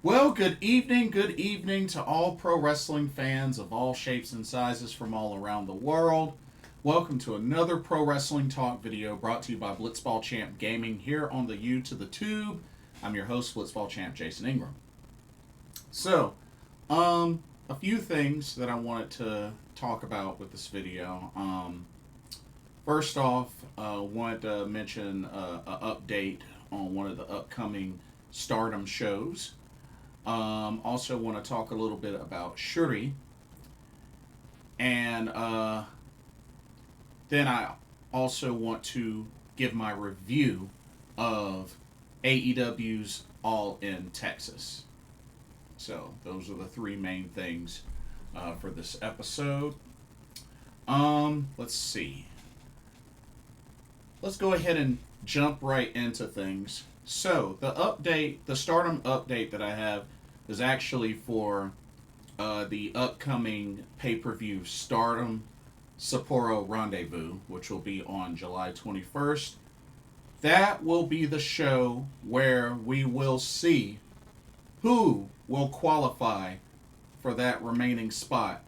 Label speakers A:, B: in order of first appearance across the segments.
A: Well, good evening to all pro wrestling fans of all shapes and sizes from all around the world. Welcome to another Pro Wrestling Talk video brought to you by Blitzball Champ Gaming here on the U to the Tube. I'm your host, Blitzball Champ Jason Ingram. So, a few things that I wanted to talk about with this video. First off, wanted to mention an update on one of the upcoming Stardom shows. Also want to talk a little bit about Syuri. And then I also want to give my review of AEW's All in Texas. So those are the three main things for this episode. Let's see. Let's go ahead and jump right into things. So the Stardom update that I have is actually for the upcoming pay-per-view Stardom Sapporo Rendezvous, which will be on July 21st. That will be the show where we will see who will qualify for that remaining spot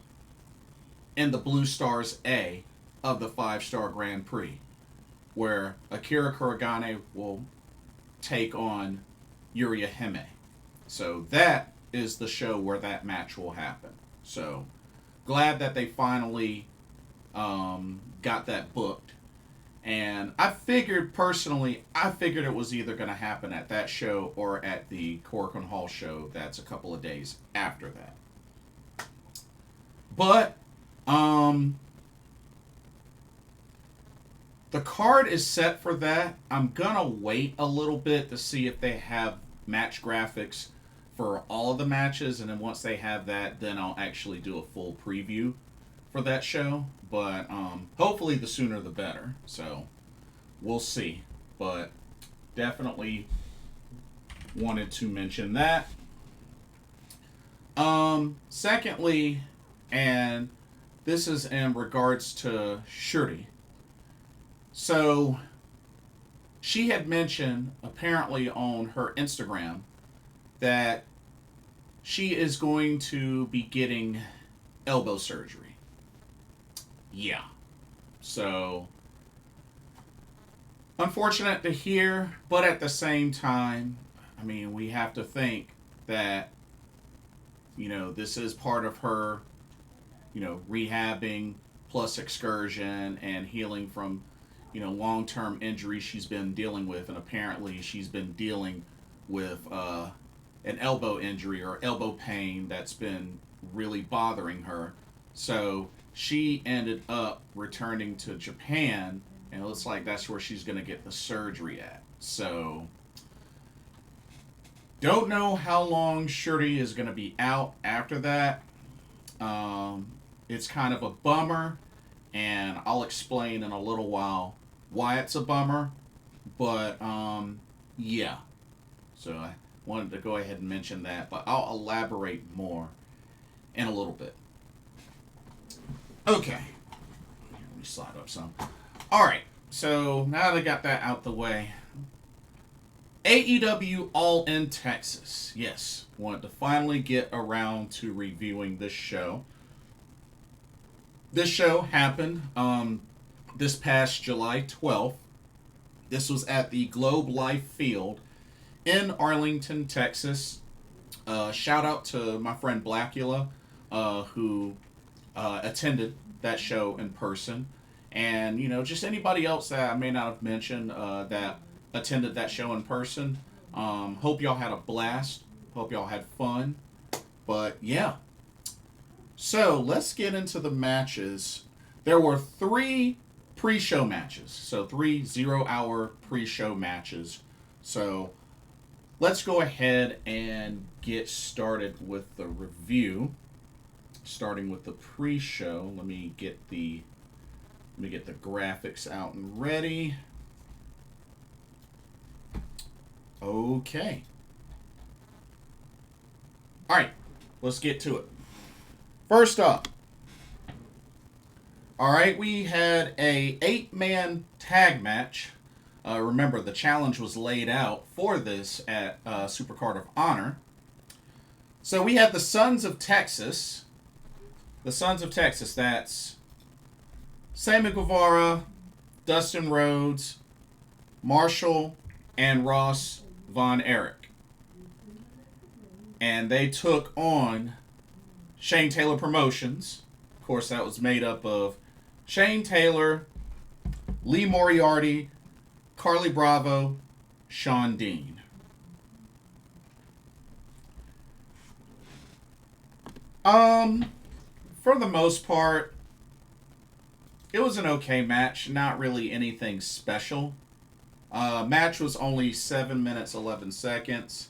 A: in the Blue Stars A of the 5-Star Grand Prix, where Akira Kuragane will take on Yuria Hime. So that is the show where that match will happen. So glad that they finally got that booked. And I figured it was either going to happen at that show or at the Korakuen Hall show that's a couple of days after that. But the card is set for that. I'm going to wait a little bit to see if they have match graphics for all of the matches, and then once they have that, then I'll actually do a full preview for that show. But hopefully the sooner the better. So we'll see. But definitely wanted to mention that. Secondly, and this is in regards to Syuri. So she had mentioned apparently on her Instagram that she is going to be getting elbow surgery. Yeah. So, unfortunate to hear, but at the same time, I mean, we have to think that, this is part of her, rehabbing plus excursion and healing from, long-term injuries she's been dealing with. And apparently she's been dealing with an elbow injury or elbow pain that's been really bothering her. So she ended up returning to Japan, and it looks like that's where she's going to get the surgery at. So don't know how long Syuri is going to be out after that. It's kind of a bummer, and I'll explain in a little while why it's a bummer. But yeah. So I wanted to go ahead and mention that, but I'll elaborate more in a little bit. Okay. Let me slide up some. Alright, so now that I got that out the way, AEW All in Texas. Yes, wanted to finally get around to reviewing this show. This show happened this past July 12th. This was at the Globe Life Field in Arlington, Texas. Shout out to my friend Blackula, who attended that show in person. And, just anybody else that I may not have mentioned that attended that show in person. Hope y'all had a blast. Hope y'all had fun. But, yeah. So, let's get into the matches. There were 3 pre-show matches. So, 3 0-hour pre-show matches. So, let's go ahead and get started with the review. Starting with the pre-show. Let me get the graphics out and ready. Okay. Alright, let's get to it. First up. Alright, we had a 8-man tag match. Remember, the challenge was laid out for this at Supercard of Honor. So we had the Sons of Texas. The Sons of Texas, that's Sammy Guevara, Dustin Rhodes, Marshall, and Ross Von Erich. And they took on Shane Taylor Promotions. Of course, that was made up of Shane Taylor, Lee Moriarty, Carlie Bravo, Shawn Dean. For the most part, it was an okay match. Not really anything special. Match was only 7 minutes, 11 seconds.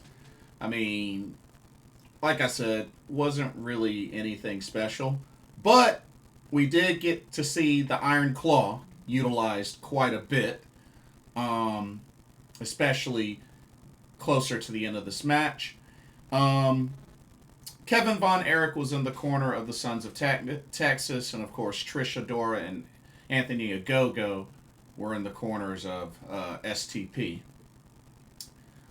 A: I mean, like I said, wasn't really anything special. But we did get to see the Iron Claw utilized quite a bit. Especially closer to the end of this match. Kevin Von Erich was in the corner of the Sons of Texas, and of course Trish Adora and Anthony Ogogo were in the corners of STP.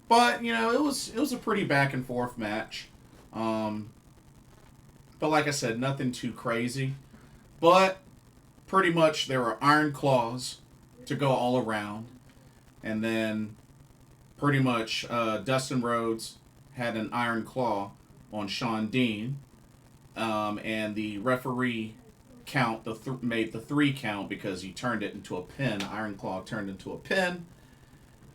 A: But it was a pretty back and forth match. But like I said, nothing too crazy. But pretty much there were Iron Claws to go all around, and then pretty much Dustin Rhodes had an Iron Claw on Shawn Dean, and the referee made the 3 count because he turned it into a pin. Iron Claw turned into a pin,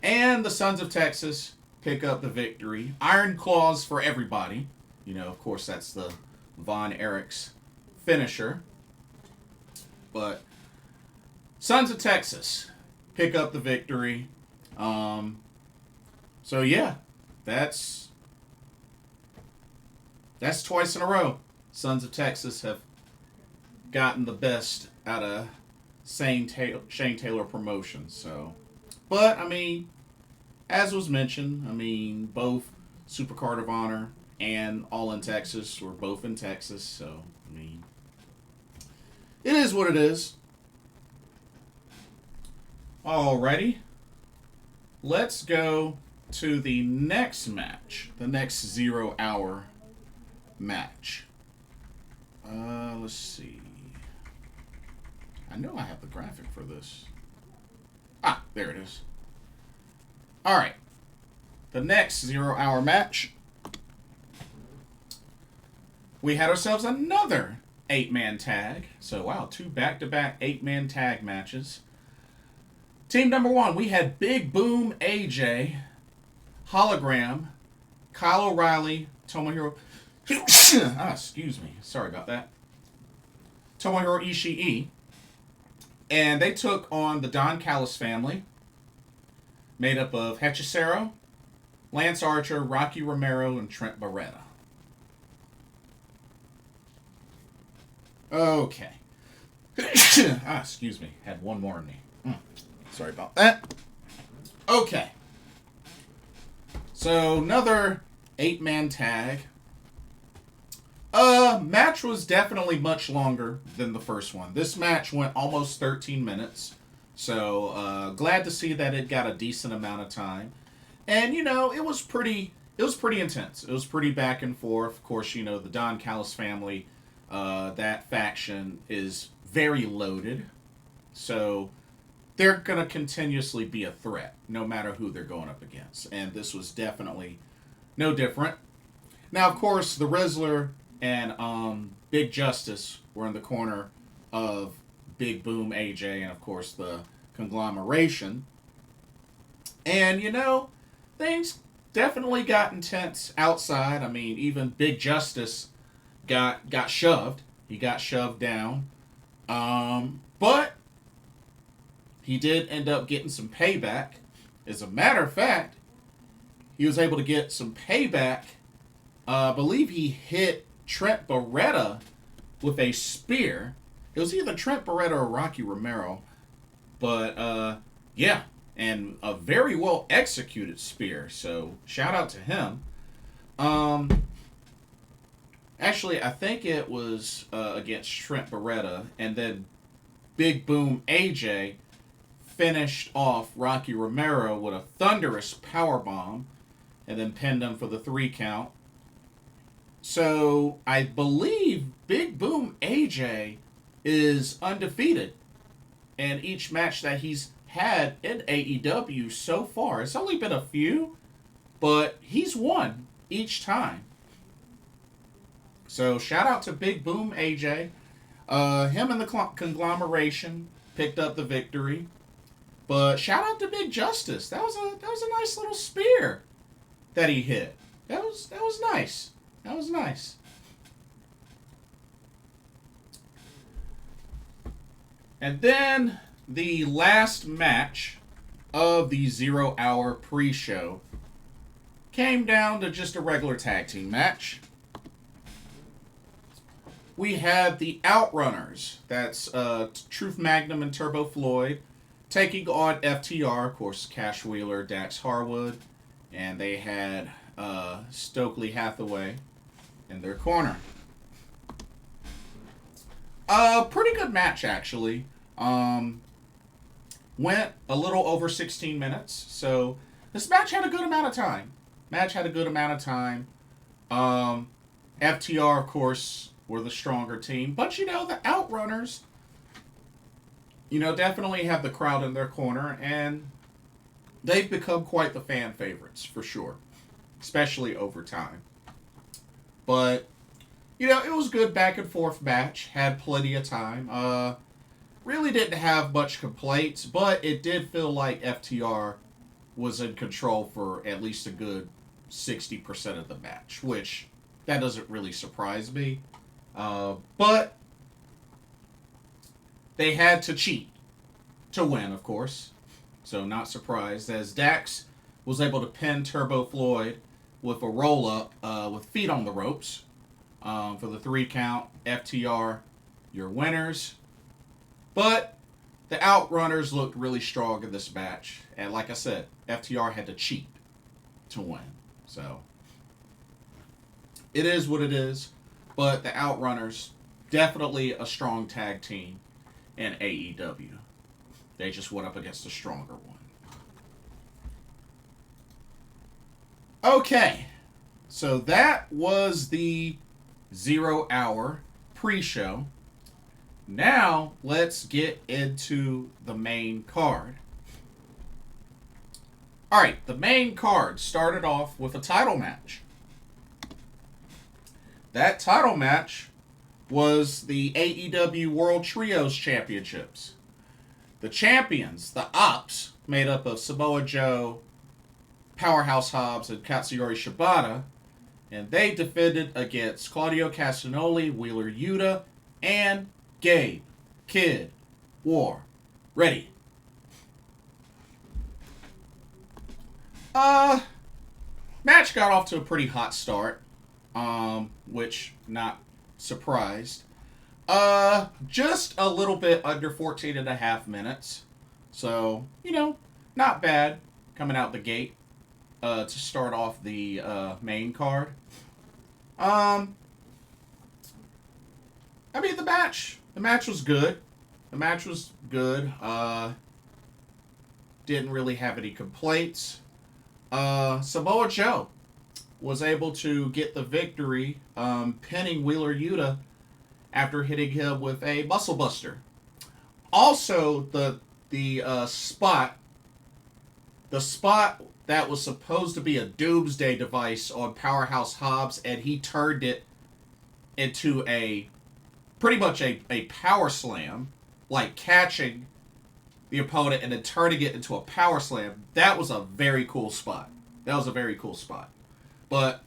A: and the Sons of Texas pick up the victory. Iron Claws for everybody. Of course, that's the Von Erich's finisher. But Sons of Texas pick up the victory. So yeah, that's twice in a row. Sons of Texas have gotten the best out of Shane Taylor Promotions. So, but I mean, as was mentioned, both Supercard of Honor and All in Texas were both in Texas. So, it is what it is. Alrighty, let's go to the next match, the next 0 hour match. Let's see. I know I have the graphic for this. There it is. Alright. The next 0 hour match. We had ourselves another 8-man tag. So, wow, 2 back-to-back 8-man tag matches. Team number 1, we had Big Boom AJ, Hologram, Kyle O'Reilly, Tomohiro... excuse me. Sorry about that. Tomohiro Ishii. And they took on the Don Callis family, made up of Hechicero, Lance Archer, Rocky Romero, and Trent Beretta. Okay. Excuse me. Had one more in me. Sorry about that. Okay. So, another 8-man tag. Match was definitely much longer than the first one. This match went almost 13 minutes. So, glad to see that it got a decent amount of time. And, it was pretty intense. It was pretty back and forth. Of course, the Don Callis family, that faction is very loaded. So, they're going to continuously be a threat, no matter who they're going up against. And this was definitely no different. Now, of course, the Rizzler and Big Justice were in the corner of Big Boom AJ and, of course, the conglomeration. And, things definitely got intense outside. Even Big Justice got shoved. He got shoved down. But he did end up getting some payback. As a matter of fact, he was able to get some payback. I believe he hit Trent Beretta with a spear. It was either Trent Beretta or Rocky Romero. But, yeah. And a very well executed spear. So, shout out to him. Actually, I think it was against Trent Beretta. And then Big Boom AJ finished off Rocky Romero with a thunderous powerbomb. And then pinned him for the 3 count. So I believe Big Boom AJ is undefeated in each match that he's had in AEW so far. It's only been a few, but he's won each time. So shout out to Big Boom AJ. Him and the conglomeration picked up the victory. But shout out to Big Justice. That was a nice little spear that he hit. That was nice. That was nice. And then the last match of the 0 Hour pre-show came down to just a regular tag team match. We had the Outrunners, that's Truth Magnum and Turbo Floyd, taking on FTR, of course, Cash Wheeler, Dax Harwood, and they had Stokely Hathaway in their corner. Pretty good match, actually. Went a little over 16 minutes, so this match had a good amount of time. FTR, of course, were the stronger team, but the Outrunners, definitely have the crowd in their corner, and they've become quite the fan favorites, for sure, especially over time. But, it was a good back and forth match, had plenty of time, really didn't have much complaints, but it did feel like FTR was in control for at least a good 60% of the match, which that doesn't really surprise me. But they had to cheat to win, of course. So not surprised, as Dax was able to pin Turbo Floyd with a roll-up with feet on the ropes for the 3 count. FTR, your winners. But the Outrunners looked really strong in this match. And like I said, FTR had to cheat to win. So it is what it is. But the Outrunners, definitely a strong tag team in AEW. They just went up against a stronger one. Okay. So that was the 0 Hour pre-show. Now, let's get into the main card. Alright, the main card started off with a title match. That title match was the AEW World Trios Championships. The champions, the Opps, made up of Samoa Joe, Powerhouse Hobbs, and Katsuyori Shibata, and they defended against Claudio Castagnoli, Wheeler Yuta, and Gabe, Kid, War, Ready. Match got off to a pretty hot start, which not surprised. Just a little bit under 14 and a half minutes. So, not bad coming out the gate to start off the main card. The match was good. Didn't really have any complaints. Samoa Joe was able to get the victory, pinning Wheeler Yuta after hitting him with a muscle buster. Also, the spot that was supposed to be a doomsday device on Powerhouse Hobbs, and he turned it into pretty much a power slam, like catching the opponent and then turning it into a power slam. That was a very cool spot. But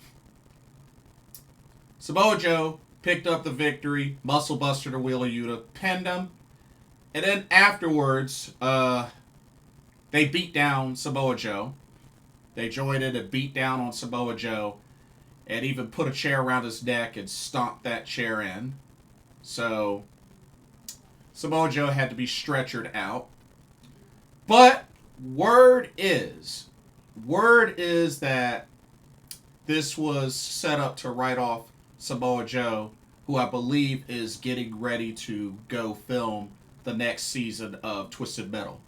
A: Samoa Joe picked up the victory, muscle buster to Wheeler Yuta, pinned him, and then afterwards, they beat down Samoa Joe. They joined in and beat down on Samoa Joe, and even put a chair around his neck and stomped that chair in. So Samoa Joe had to be stretchered out. But word is that this was set up to write off Samoa Joe, who I believe is getting ready to go film the next season of Twisted Metal.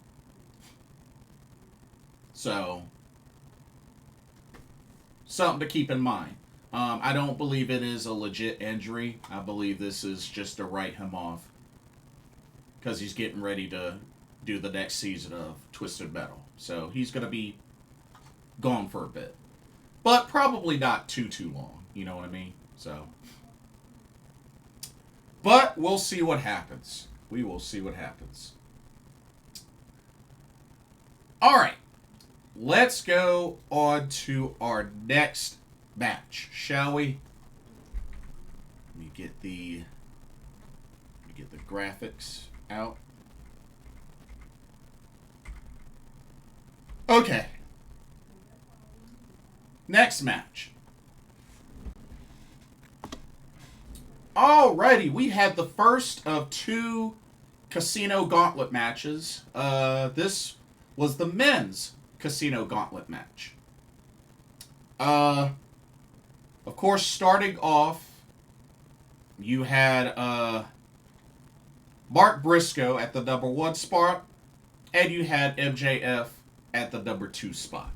A: So, something to keep in mind. I don't believe it is a legit injury. I believe this is just to write him off because he's getting ready to do the next season of Twisted Metal. So he's going to be gone for a bit. But probably not too long. You know what I mean? So. But we'll see what happens. We will see what happens. All right. Let's go on to our next match, shall we? Let me get the graphics out. Okay. Next match. Alrighty, we had the first of 2 Casino Gauntlet matches. This was the men's Casino Gauntlet match. Of course, starting off, you had Mark Briscoe at the number 1 spot, and you had MJF at the number 2 spot.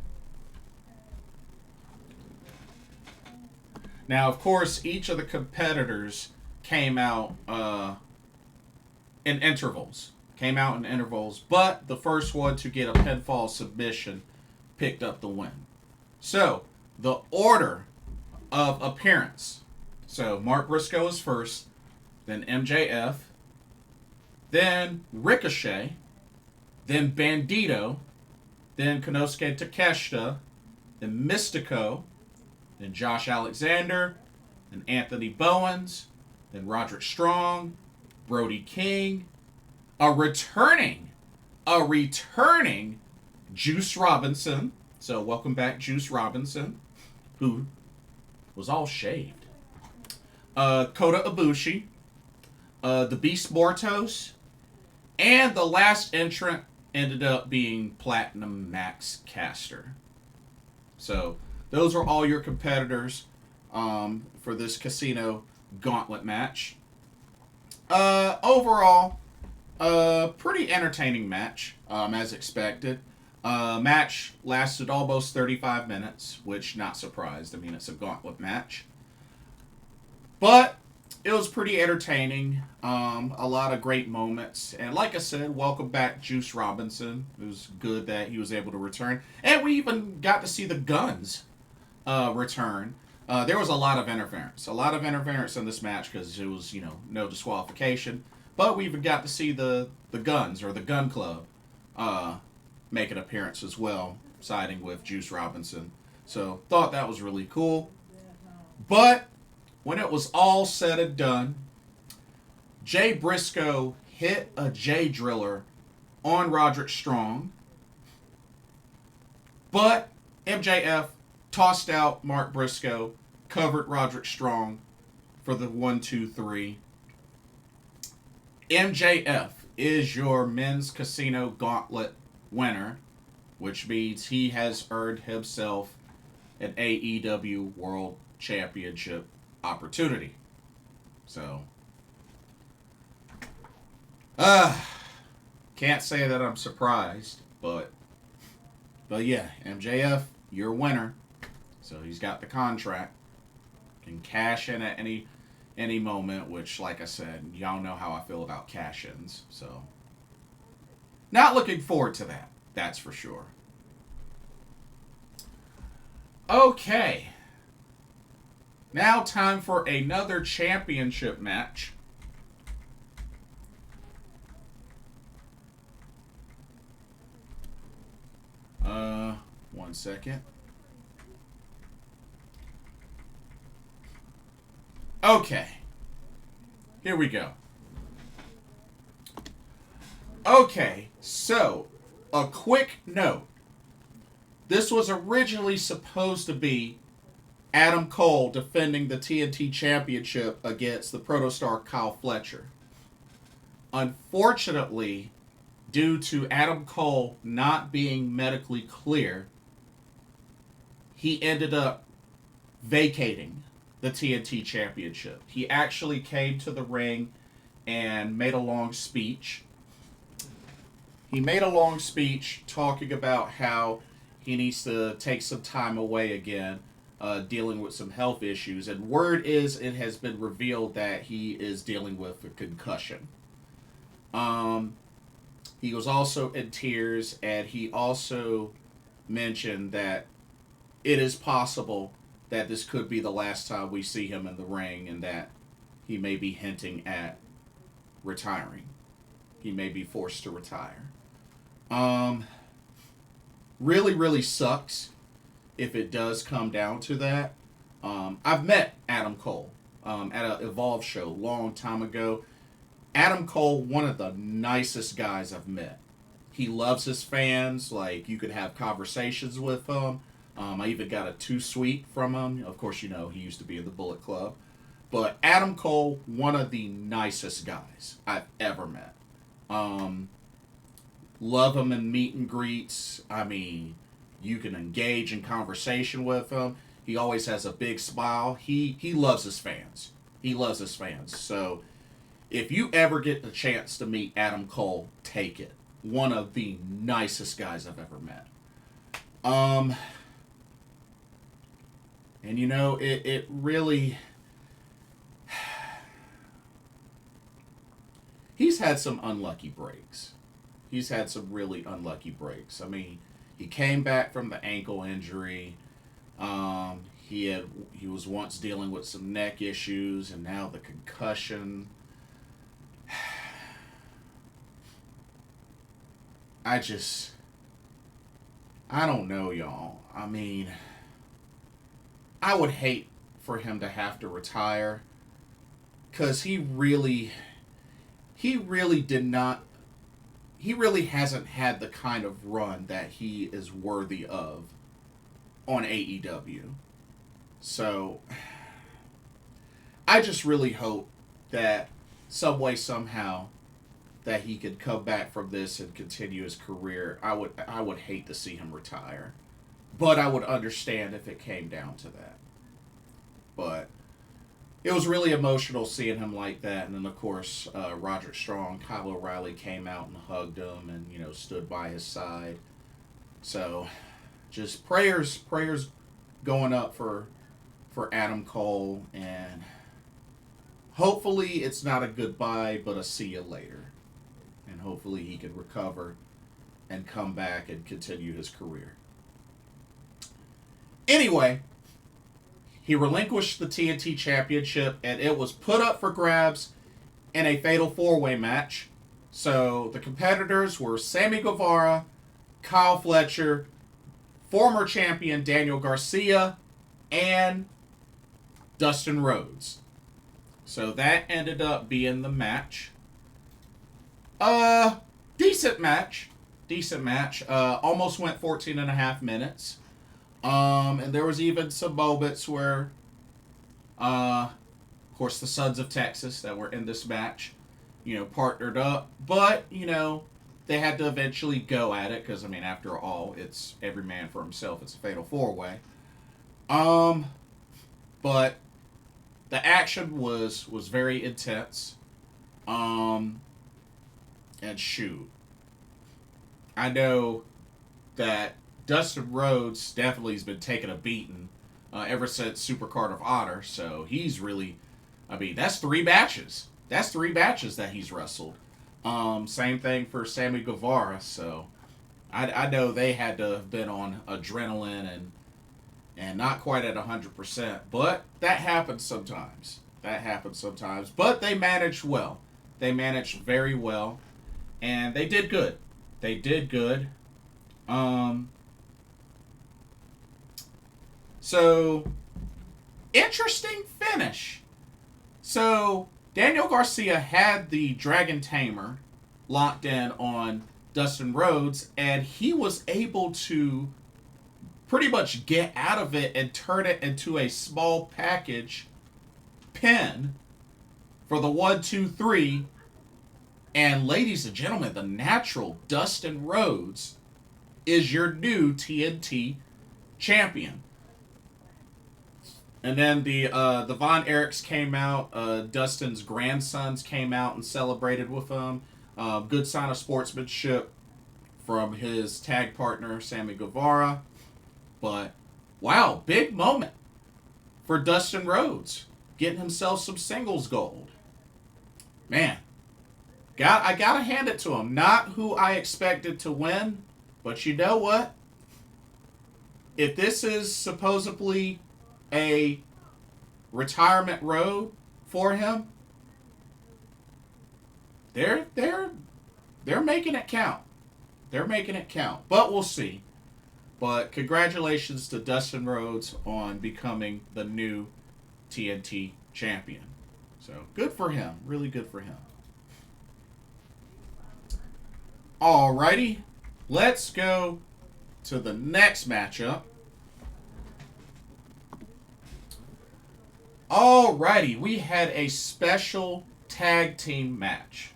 A: Now, of course, each of the competitors came out in intervals. But the first one to get a pinfall submission picked up the win. So, the order of appearance. So, Mark Briscoe is first, then MJF, then Ricochet, then Bandito, then Konosuke Takeshita, then Mystico, then Josh Alexander, then Anthony Bowens, then Roderick Strong, Brody King, a returning Juice Robinson. So welcome back, Juice Robinson, who was all shaved. Kota Ibushi, the Beast Mortos, and the last entrant ended up being Platinum Max Caster. So those are all your competitors for this Casino Gauntlet match. Overall, pretty entertaining match, as expected. Match lasted almost 35 minutes, which, not surprised. I mean, it's a gauntlet match. But it was pretty entertaining. A lot of great moments. And like I said, welcome back Juice Robinson. It was good that he was able to return. And we even got to see the Guns return. There was a lot of interference. A lot of interference in this match because it was, no disqualification. But we even got to see the Guns, or the Gun Club, make an appearance as well, siding with Juice Robinson. So, thought that was really cool. But when it was all said and done, Jay Briscoe hit a J Driller on Roderick Strong. But MJF tossed out Mark Briscoe, covered Roderick Strong for the 1-2-3. MJF is your men's Casino Gauntlet winner, which means he has earned himself an AEW World Championship opportunity. So, can't say that I'm surprised, but yeah, MJF, you're a winner. So he's got the contract, can cash in at any moment, which, like I said, y'all know how I feel about cash-ins, so not looking forward to that, that's for sure. Okay. Now time for another championship match. One second. Okay. Here we go. Okay, so, a quick note. This was originally supposed to be Adam Cole defending the TNT Championship against the Protostar Kyle Fletcher. Unfortunately, due to Adam Cole not being medically clear, he ended up vacating the TNT Championship. He actually came to the ring and made a long speech. He made a long speech talking about how he needs to take some time away again dealing with some health issues. And word is it has been revealed that he is dealing with a concussion. He was also in tears, and he also mentioned that it is possible that this could be the last time we see him in the ring, and that he may be hinting at retiring. He may be forced to retire. Really, really sucks if it does come down to that. I've met Adam Cole at an Evolve show a long time ago. Adam Cole, one of the nicest guys I've met. He loves his fans. Like, you could have conversations with him. I even got a 2-sweet from him. Of course, you know, he used to be in the Bullet Club. But Adam Cole, one of the nicest guys I've ever met. Love him in meet and greets. I mean, you can engage in conversation with him. He always has a big smile. He loves his fans. He loves his fans. So, if you ever get the chance to meet Adam Cole, take it. One of the nicest guys I've ever met. And you know, it really... He's had some unlucky breaks. He's had some really unlucky breaks. I mean, he came back from the ankle injury. He was once dealing with some neck issues, and now the concussion. I don't know, y'all. I mean, I would hate for him to have to retire, because he really hasn't had the kind of run that he is worthy of on AEW. So, I just really hope that some way, somehow, that he could come back from this and continue his career. I would hate to see him retire. But I would understand if it came down to that. But it was really emotional seeing him like that. And then, of course, Roderick Strong, Kyle O'Reilly came out and hugged him and, you know, stood by his side. So, just prayers going up for Adam Cole. And hopefully it's not a goodbye, but a see you later. And hopefully he can recover and come back and continue his career. Anyway, he relinquished the TNT Championship, and it was put up for grabs in a fatal 4-way match. So the competitors were Sammy Guevara, Kyle Fletcher, former champion Daniel Garcia, and Dustin Rhodes. So that ended up being the match. Decent match. Almost went 14 and a half minutes. And there was even some moments where, of course, the Sons of Texas that were in this match, you know, partnered up. But, you know, they had to eventually go at it because, I mean, after all, it's every man for himself. It's a fatal 4-way. But the action was very intense. And shoot, I know that Dustin Rhodes definitely has been taking a beating ever since Supercard of Honor. So he's really, I mean, that's 3 matches. That's 3 matches that he's wrestled. Same thing for Sammy Guevara. So I know they had to have been on adrenaline and not quite at 100%. But that happens sometimes. But they managed well. They managed very well. And they did good. So, interesting finish. So, Daniel Garcia had the Dragon Tamer locked in on Dustin Rhodes, and he was able to pretty much get out of it and turn it into a small package pin for the 1, 2, 3. And ladies and gentlemen, the natural Dustin Rhodes is your new TNT champion. And then the Von Erichs came out. Dustin's grandsons came out and celebrated with him. Good sign of sportsmanship from his tag partner, Sammy Guevara. But, wow, big moment. for Dustin Rhodes, getting himself some singles gold. Man, I gotta hand it to him. Not who I expected to win, but you know what? If this is supposedly a retirement road for him, they're making it count. They're making it count. But we'll see. But congratulations to Dustin Rhodes on becoming the new TNT champion. So good for him. Really good for him. Alrighty. Let's go to the next matchup. Alrighty. We had a special tag team match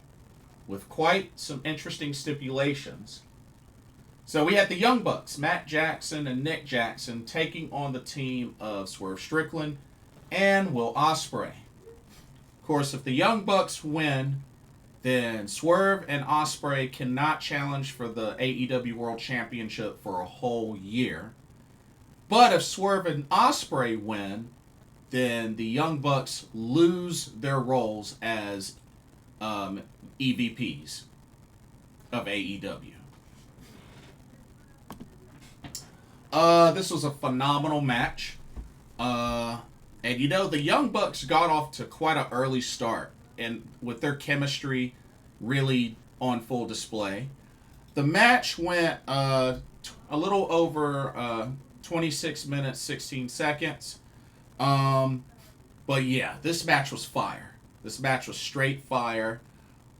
A: with quite some interesting stipulations. So we had the Young Bucks, Matt Jackson and Nick Jackson, taking on the team of Swerve Strickland and Will Ospreay. Of course, if the Young Bucks win, then Swerve and Ospreay cannot challenge for the AEW World Championship for a whole year. But if Swerve and Ospreay win, then the Young Bucks lose their roles as EVPs of AEW. This was a phenomenal match. And you know, the Young Bucks got off to quite an early start, and with their chemistry really on full display. The match went a little over 26 minutes, 16 seconds. But yeah, this match was fire. This match was straight fire.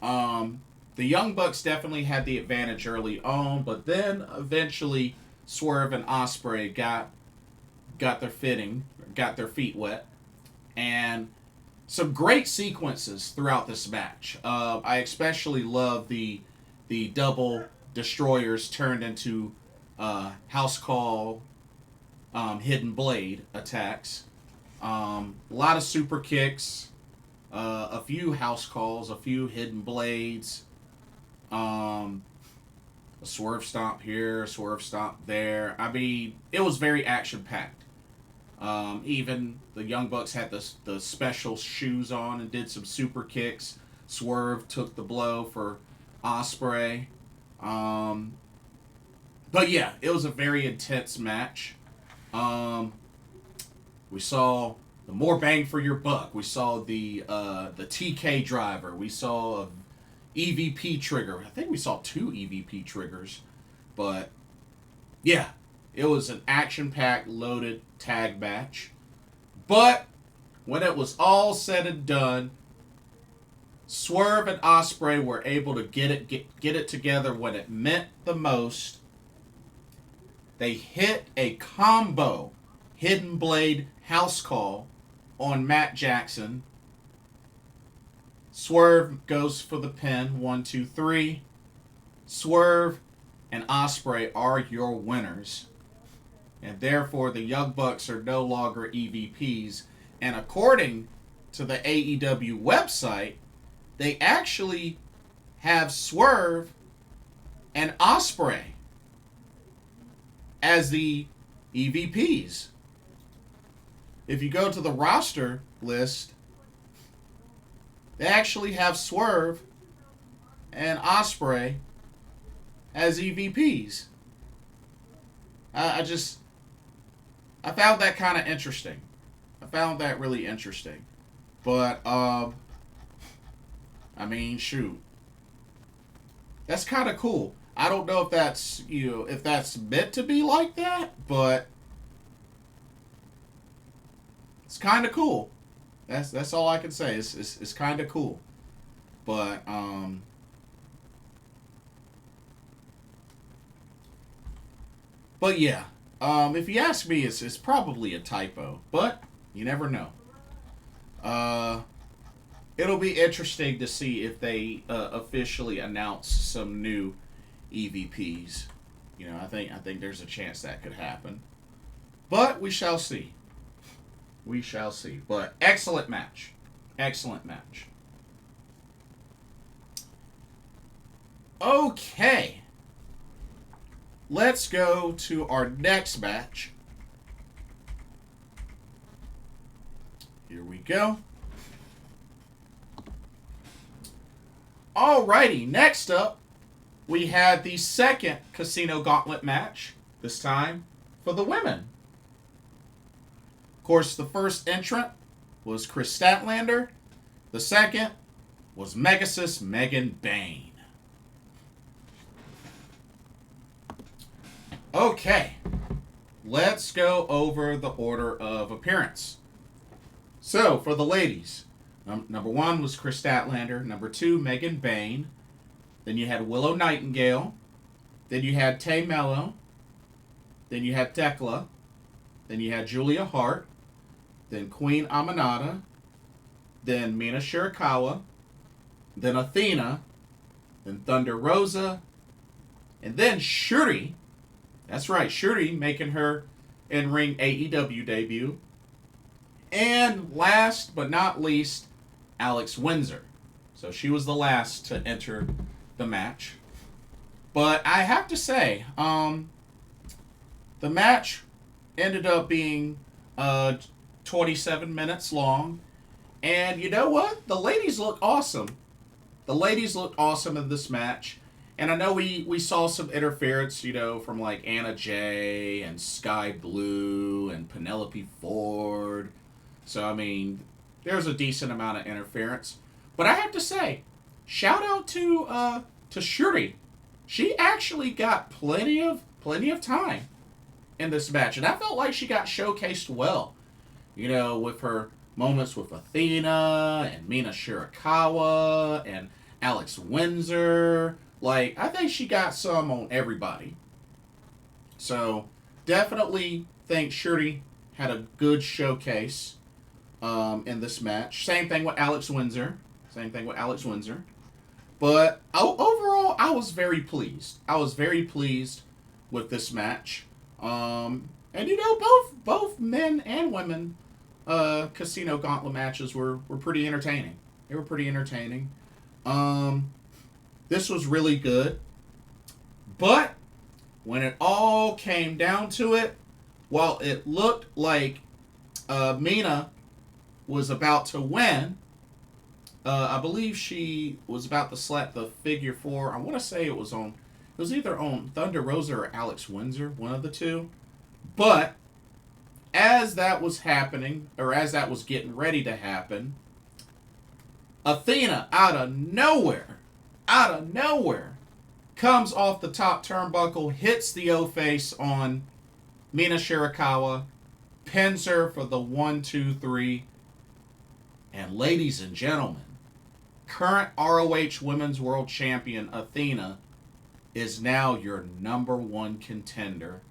A: The Young Bucks definitely had the advantage early on, but then eventually Swerve and Ospreay got their feet wet, and some great sequences throughout this match. I especially love the double destroyers turned into house call hidden blade attacks. A lot of super kicks, a few house calls, a few hidden blades. A swerve stomp here, a swerve stomp there. I mean, it was very action-packed. Even the Young Bucks had the special shoes on and did some super kicks. Swerve took the blow for Ospreay. But yeah, it was a very intense match. We saw the more bang for your buck. We saw the TK driver. We saw a EVP trigger. I think we saw 2 EVP triggers. But yeah, it was an action-packed, loaded tag match. But when it was all said and done, Swerve and Ospreay were able to get it together when it meant the most. They hit a combo hidden blade house call on Matt Jackson. Swerve goes for the pin. 1, 2, 3. Swerve and Ospreay are your winners. And therefore, the Young Bucks are no longer EVPs. And according to the AEW website, they actually have Swerve and Ospreay as the EVPs. If you go to the roster list, they actually have Swerve and Ospreay as EVPs. I found that kind of interesting. I found that really interesting. But, I mean, shoot. That's kind of cool. I don't know if that's, if that's meant to be like that, but it's kind of cool. That's all I can say. It's kind of cool. But, yeah. If you ask me, it's probably a typo, but you never know. It'll be interesting to see if they officially announce some new EVPs. I think there's a chance that could happen, but we shall see. We shall see. But excellent match. Excellent match. Okay. Let's go to our next match. Here we go. Alrighty, next up, we had the second Casino Gauntlet match, this time for the women. Of course, the first entrant was Chris Statlander. The second was Megasis Megan Bayne. Okay, let's go over the order of appearance. So, for the ladies, number 1 was Chris Statlander. Number 2, Megan Bayne. Then you had Willow Nightingale. Then you had Tay Mello. Then you had Tekla. Then you had Julia Hart. Then Queen Aminata. Then Mina Shirakawa. Then Athena. Then Thunder Rosa. And then Syuri. That's right, Syuri making her in-ring AEW debut. And last but not least, Alex Windsor. So she was the last to enter the match. But I have to say, the match ended up being 27 minutes long. And you know what? The ladies look awesome. The ladies looked awesome in this match. And I know we saw some interference, you know, from like Anna Jay and Sky Blue and Penelope Ford. So, I mean, there's a decent amount of interference. But I have to say, shout out to Syuri. She actually got plenty of time in this match. And I felt like she got showcased well. You know, with her moments with Athena and Mina Shirakawa and Alex Windsor. Like, I think she got some on everybody. So, definitely think Syuri had a good showcase in this match. Same thing with Alex Windsor. But overall, I was very pleased. I was very pleased with this match. And, you know, both men and women Casino Gauntlet matches were pretty entertaining. They were pretty entertaining. This was really good. But when it all came down to it, while it looked like Mina was about to win, I believe she was about to slap the figure 4. I want to say it was either on Thunder Rosa or Alex Windsor, one of the two. But as that was happening, or as that was getting ready to happen, Athena out of nowhere, comes off the top turnbuckle, hits the O-face on Mina Shirakawa, pins her for the 1-2-3. And ladies and gentlemen, current ROH Women's World Champion Athena is now your number 1 contender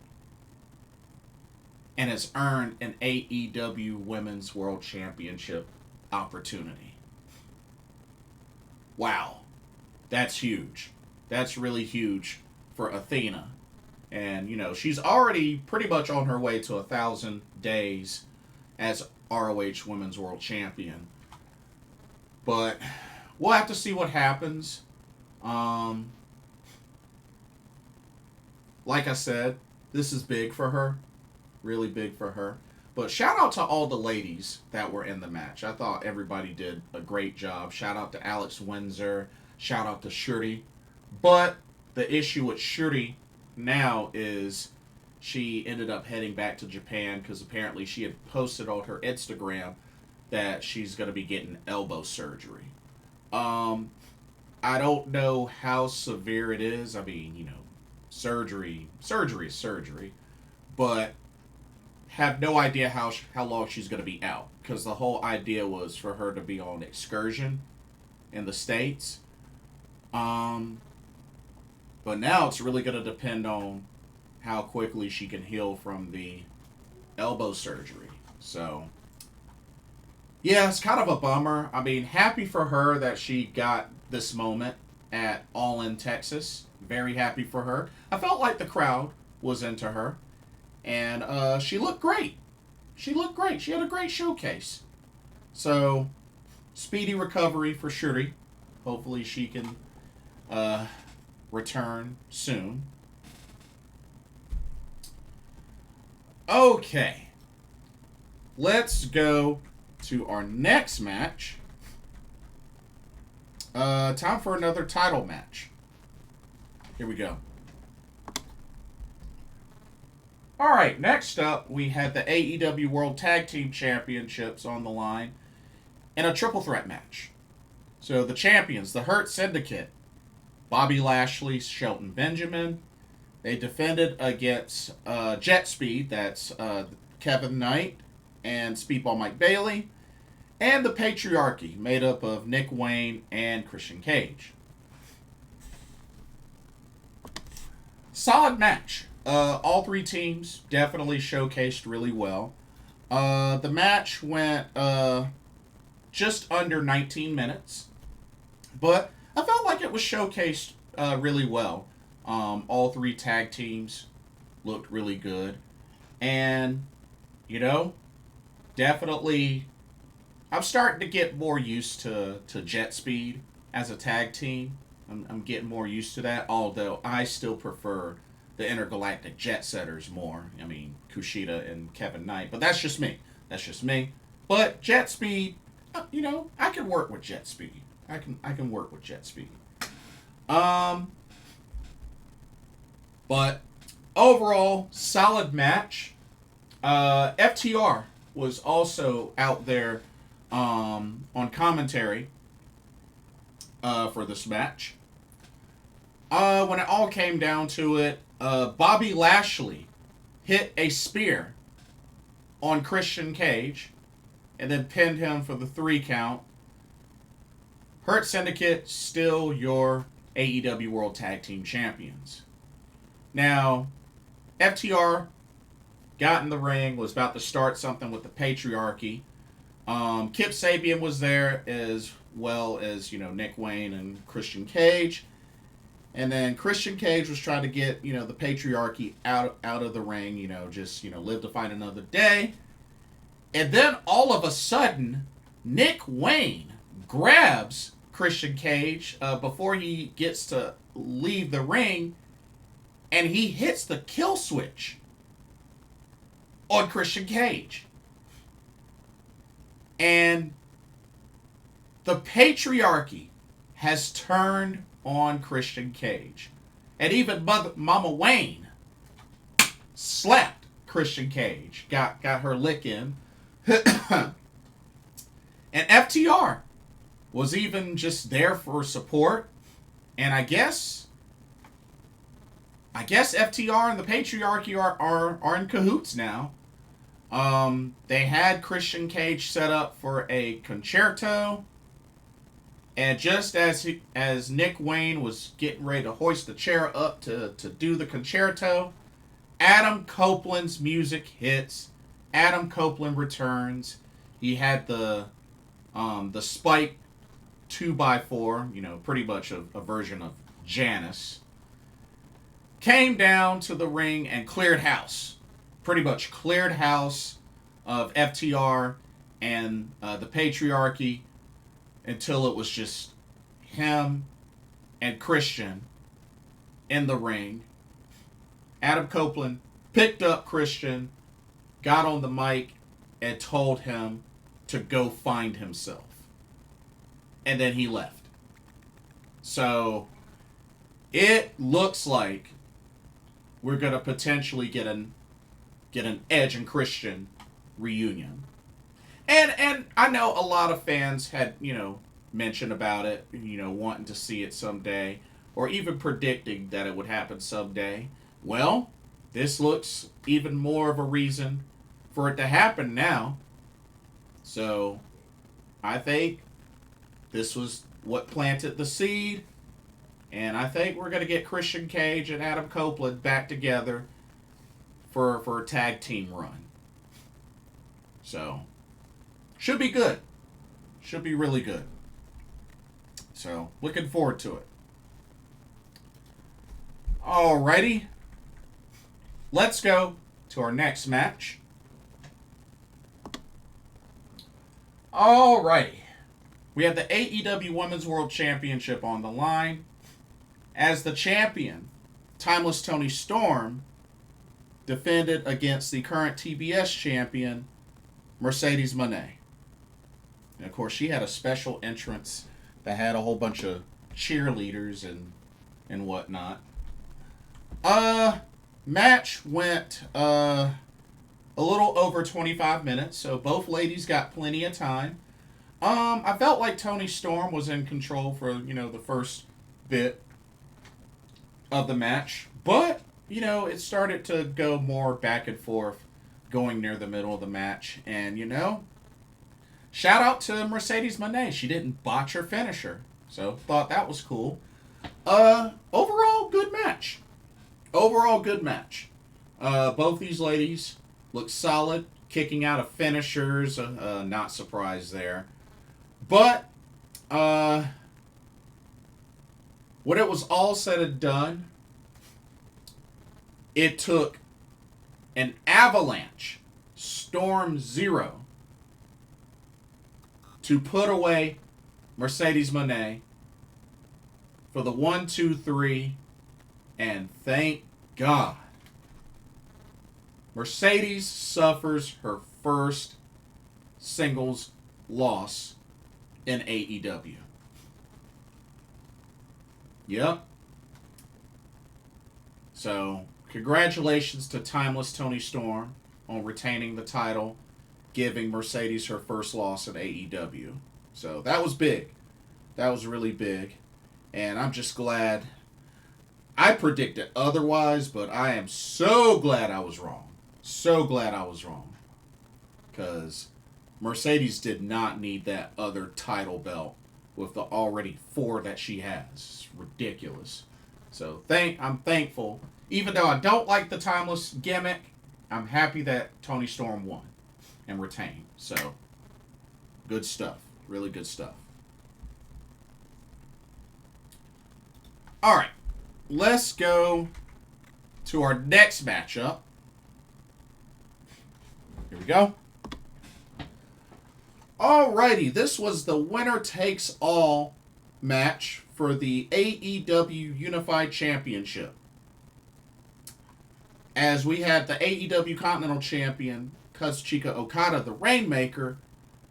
A: and has earned an AEW Women's World Championship opportunity. Wow. That's huge. That's really huge for Athena. And, you know, she's already pretty much on her way to 1,000 days as ROH Women's World Champion. But we'll have to see what happens. Like I said, this is big for her. Really big for her. But shout out to all the ladies that were in the match. I thought everybody did a great job. Shout out to Alex Windsor. Shout out to Syuri. But the issue with Syuri now is she ended up heading back to Japan because apparently she had posted on her Instagram that she's going to be getting elbow surgery. I don't know how severe it is. I mean, you know, surgery is surgery. But have no idea how long she's going to be out. Because the whole idea was for her to be on excursion in the States. But now it's really going to depend on how quickly she can heal from the elbow surgery. So, yeah, it's kind of a bummer. I mean, happy for her that she got this moment at All In Texas. Very happy for her. I felt like the crowd was into her. And she looked great. She had a great showcase. So, speedy recovery for Syuri. Hopefully she can return soon. Okay. Let's go to our next match. Time for another title match. Here we go. Alright, next up, we had the AEW World Tag Team Championships on the line in a triple threat match. So the champions, the Hurt Syndicate, Bobby Lashley, Shelton Benjamin, they defended against Jet Speed, that's Kevin Knight and Speedball Mike Bailey, and the Patriarchy, made up of Nick Wayne and Christian Cage. Solid match. All three teams definitely showcased really well. The match went just under 19 minutes, but I felt like it was showcased really well. All three tag teams looked really good. And, you know, definitely, I'm starting to get more used to Jet Speed as a tag team. I'm getting more used to that, although I still prefer the Intergalactic Jet Setters more. I mean, Kushida and Kevin Knight. But that's just me. That's just me. But Jet Speed, you know, I can work with Jet Speed. I can work with Jet Speed. But overall, solid match. FTR was also out there on commentary for this match. When it all came down to it, Bobby Lashley hit a spear on Christian Cage and then pinned him for the 3 count. Hurt Syndicate, still your AEW World Tag Team Champions. Now, FTR got in the ring, was about to start something with the Patriarchy. Kip Sabian was there, as well as, you know, Nick Wayne and Christian Cage. And then Christian Cage was trying to get, you know, the Patriarchy out of the ring, you know, just, you know, live to fight another day. And then all of a sudden, Nick Wayne grabs Christian Cage before he gets to leave the ring, and he hits the kill switch on Christian Cage. And the Patriarchy has turned on Christian Cage. And even Mama Wayne slapped Christian Cage. Got her lick in. And FTR was even just there for support. And I guess FTR and the Patriarchy are in cahoots now. They had Christian Cage set up for a concerto. And just as Nick Wayne was getting ready to hoist the chair up to do the concerto, Adam Copeland's music hits. Adam Copeland returns. He had the spike 2x4, you know, pretty much a version of Janice. Came down to the ring and cleared house. Pretty much cleared house of FTR and the Patriarchy, until it was just him and Christian in the ring. Adam Copeland picked up Christian, got on the mic, and told him to go find himself. And then he left. So, it looks like we're going to potentially get an Edge and Christian reunion. And I know a lot of fans had, you know, mentioned about it, you know, wanting to see it someday, or even predicting that it would happen someday. Well, this looks even more of a reason for it to happen now. So, I think this was what planted the seed, and I think we're going to get Christian Cage and Adam Copeland back together for a tag team run. So, should be good. Should be really good. So, looking forward to it. Alrighty. Let's go to our next match. Alrighty. We have the AEW Women's World Championship on the line. As the champion, Timeless Toni Storm defended against the current TBS champion, Mercedes Moné. And of course, she had a special entrance that had a whole bunch of cheerleaders and whatnot. Match went a little over 25 minutes, so both ladies got plenty of time. I felt like Toni Storm was in control for, the first bit of the match, but, it started to go more back and forth going near the middle of the match, and, shout out to Mercedes Moné. She didn't botch her finisher, so thought that was cool. Overall, good match. Both these ladies look solid, kicking out of finishers. Not surprised there. But, when it was all said and done, it took an avalanche, Storm Zero, to put away Mercedes Moné for the 1, 2, 3, and thank God. Mercedes suffers her first singles loss in AEW. Yep. So, congratulations to Timeless Toni Storm on retaining the title, giving Mercedes her first loss in AEW. So, that was big. That was really big. And I'm just glad. I predicted otherwise, but I am so glad I was wrong. So glad I was wrong. Because Mercedes did not need that other title belt with the already 4 that she has. It's ridiculous. So I'm thankful. Even though I don't like the Timeless gimmick, I'm happy that Toni Storm won and retained. So, good stuff. Really good stuff. Alright. Let's go to our next matchup. Here we go. Alrighty, this was the winner takes all match for the AEW Unified Championship. As we had the AEW Continental Champion, Kazuchika Okada, the Rainmaker,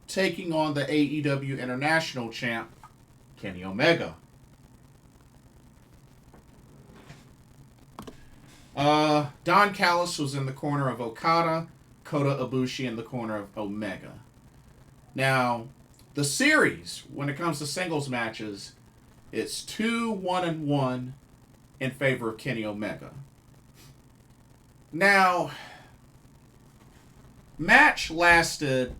A: taking on the AEW International Champ, Kenny Omega. Don Callis was in the corner of Okada, Kota Ibushi in the corner of Omega. Now, the series, when it comes to singles matches, it's 2-1-1 in favor of Kenny Omega. Now, match lasted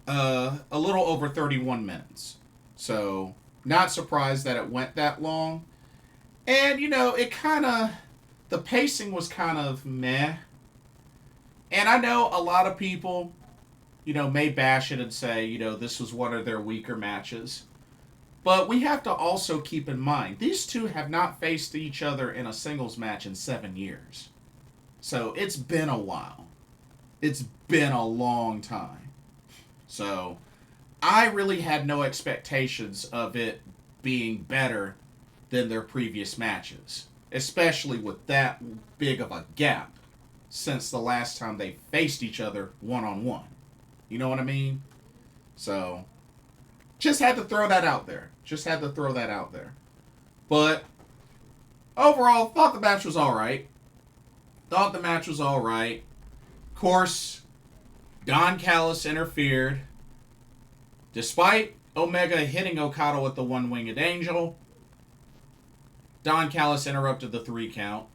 A: a little over 31 minutes. So, not surprised that it went that long. And, the pacing was kind of meh. And I know a lot of people, may bash it and say, this was one of their weaker matches. But we have to also keep in mind, these two have not faced each other in a singles match in 7 years. So it's been a while. It's been a long time. So I really had no expectations of it being better than their previous matches. Especially with that big of a gap since the last time they faced each other one-on-one. You know what I mean? So, just had to throw that out there. But, overall, thought the match was alright. Of course, Don Callis interfered. Despite Omega hitting Okada with the one-winged angel, Don Callis interrupted the 3 count,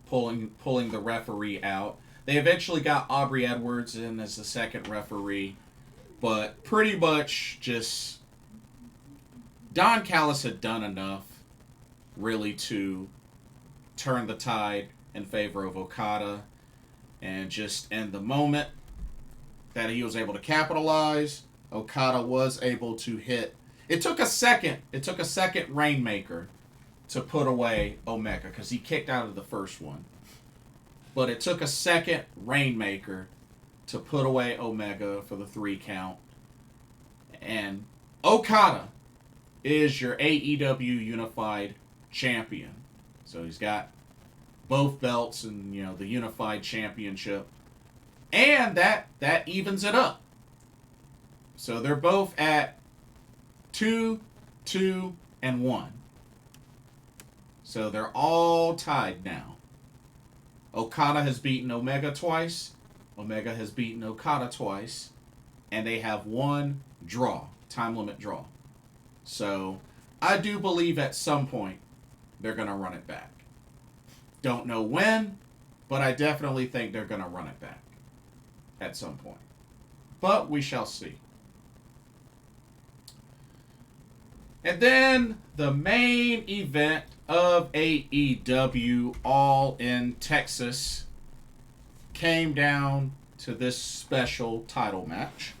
A: pulling the referee out. They eventually got Aubrey Edwards in as the second referee, but pretty much just Don Callis had done enough really to turn the tide in favor of Okada and just in the moment that he was able to capitalize, Okada was able to hit. It took a second Rainmaker to put away Omega because he kicked out of the first one. But it took a second Rainmaker to put away Omega for the 3 count. And Okada is your AEW Unified Champion. So he's got both belts and, the Unified Championship. And that evens it up. So they're both at 2, 2, and 1. So they're all tied now. Okada has beaten Omega twice. Omega has beaten Okada twice. And they have one draw, time limit draw. So I do believe at some point they're going to run it back. Don't know when, but I definitely think they're going to run it back at some point. But we shall see. And then the main event of AEW, all in Texas, came down to this special title match.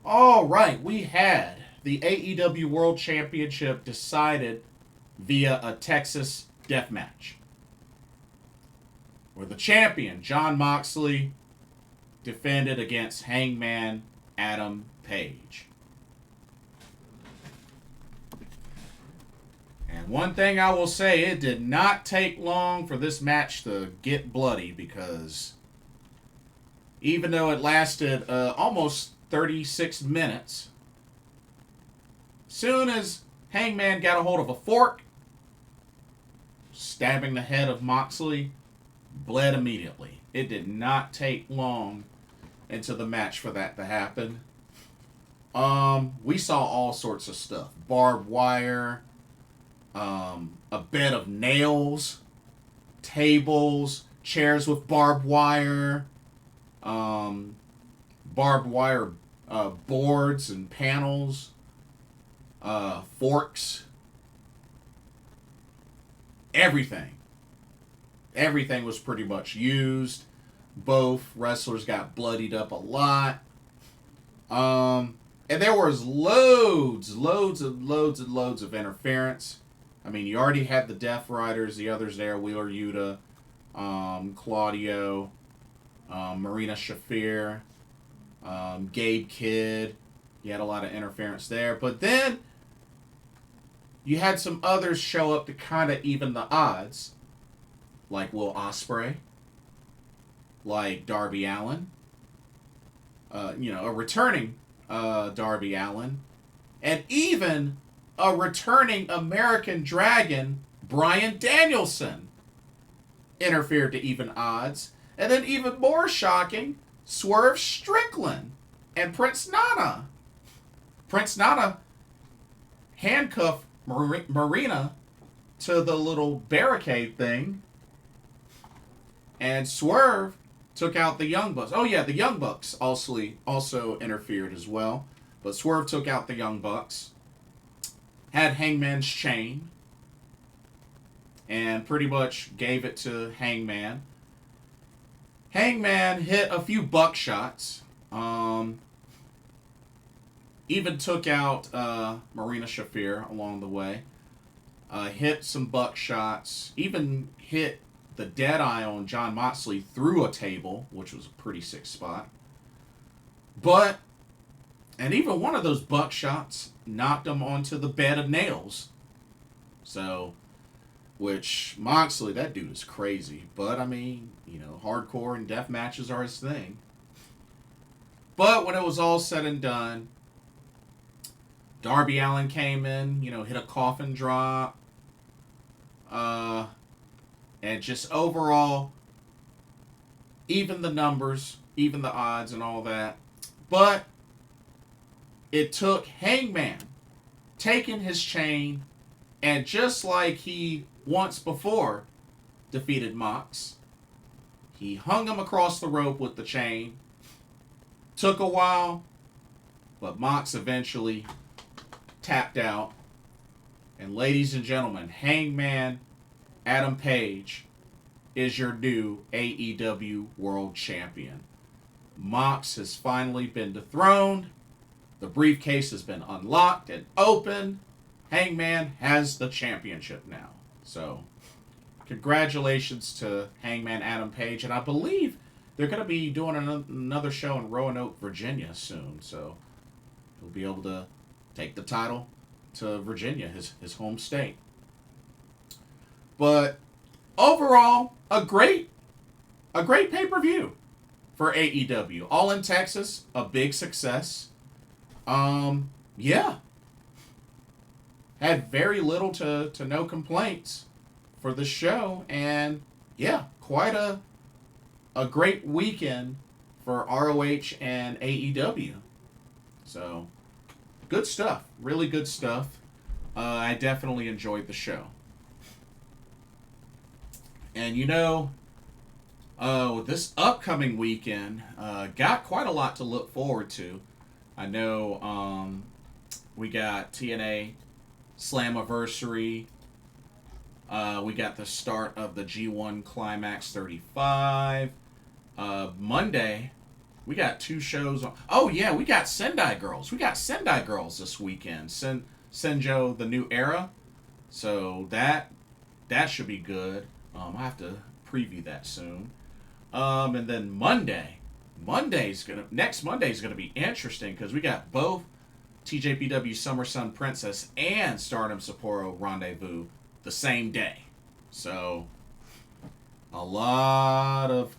A: All right, we had the AEW World Championship decided via a Texas death match, where the champion, Jon Moxley, defended against Hangman Adam Page. And one thing I will say, it did not take long for this match to get bloody, because even though it lasted almost 36 minutes, soon as Hangman got a hold of a fork, stabbing the head of Moxley, bled immediately. It did not take long into the match for that to happen. We saw all sorts of stuff. Barbed wire, a bed of nails, tables, chairs with barbed wire, barbed wire boards and panels, forks, everything. Everything was pretty much used. Both wrestlers got bloodied up a lot. And there was loads of interference. I mean, you already had the Death Riders, the others there, Wheeler Yuta, Claudio, Marina Shafir, Gabe Kidd. You had a lot of interference there. But then you had some others show up to kind of even the odds, like Will Ospreay, like Darby Allin, a returning Darby Allin, and even a returning American Dragon, Bryan Danielson, interfered to even odds. And then even more shocking, Swerve Strickland and Prince Nana. Prince Nana handcuffed Marina to the little barricade thing, and Swerve took out the Young Bucks. Oh yeah, the Young Bucks also interfered as well. But Swerve took out the Young Bucks. Had Hangman's chain. And pretty much gave it to Hangman. Hangman hit a few buckshots. Even took out Marina Shafir along the way. Hit some buckshots. Even hit the Deadeye on Jon Moxley through a table, which was a pretty sick spot. And even one of those buckshots knocked him onto the bed of nails. So, which Moxley, that dude is crazy. But, I mean, hardcore and death matches are his thing. But when it was all said and done, Darby Allin came in, hit a coffin drop. And just overall, even the numbers, even the odds and all that. But it took Hangman taking his chain, and just like he once before defeated Mox, he hung him across the rope with the chain. Took a while, but Mox eventually tapped out. And ladies and gentlemen, Hangman Adam Page is your new AEW World Champion. Mox has finally been dethroned. The briefcase has been unlocked and opened. Hangman has the championship now. So, congratulations to Hangman Adam Page. And I believe they're going to be doing another show in Roanoke, Virginia soon. So, he'll be able to take the title to Virginia, his home state. But overall, a great pay-per-view for AEW. All in Texas, a big success. Yeah. Had very little to no complaints for the show, and yeah, quite a great weekend for ROH and AEW. So, good stuff. Really good stuff. I definitely enjoyed the show. And this upcoming weekend got quite a lot to look forward to. I know we got TNA Slammiversary. We got the start of the G1 Climax 35. Monday, we got 2 shows on. Oh, yeah, we got Sendai Girls. We got Sendai Girls this weekend. Senjo, the New Era. So that should be good. I'll have to preview that soon. And then next Monday's gonna be interesting because we got both TJPW Summer Sun Princess and Stardom Sapporo Rendezvous the same day. So a lot of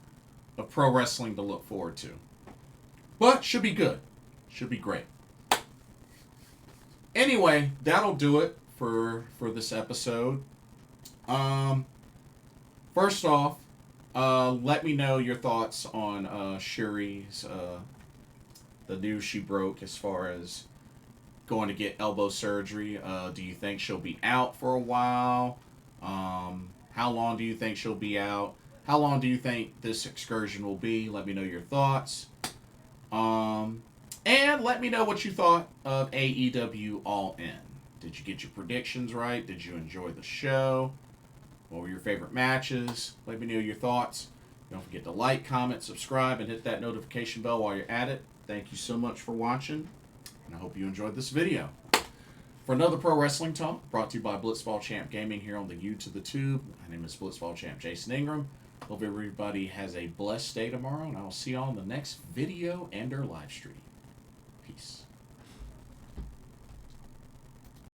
A: pro wrestling to look forward to. But should be good. Should be great. Anyway, that'll do it for this episode. First off, let me know your thoughts on Syuri's the news she broke as far as going to get elbow surgery. Do you think she'll be out for a while? How long do you think she'll be out? How long do you think this excursion will be? Let me know your thoughts. And let me know what you thought of AEW All In. Did you get your predictions right? Did you enjoy the show? What were your favorite matches? Let me know your thoughts. Don't forget to like, comment, subscribe, and hit that notification bell while you're at it. Thank you so much for watching, and I hope you enjoyed this video. For another Pro Wrestling Talk, brought to you by Blitzball Champ Gaming here on the U to the Tube. My name is Blitzball Champ Jason Ingram. Hope everybody has a blessed day tomorrow, and I'll see you all in the next video and or live stream. Peace.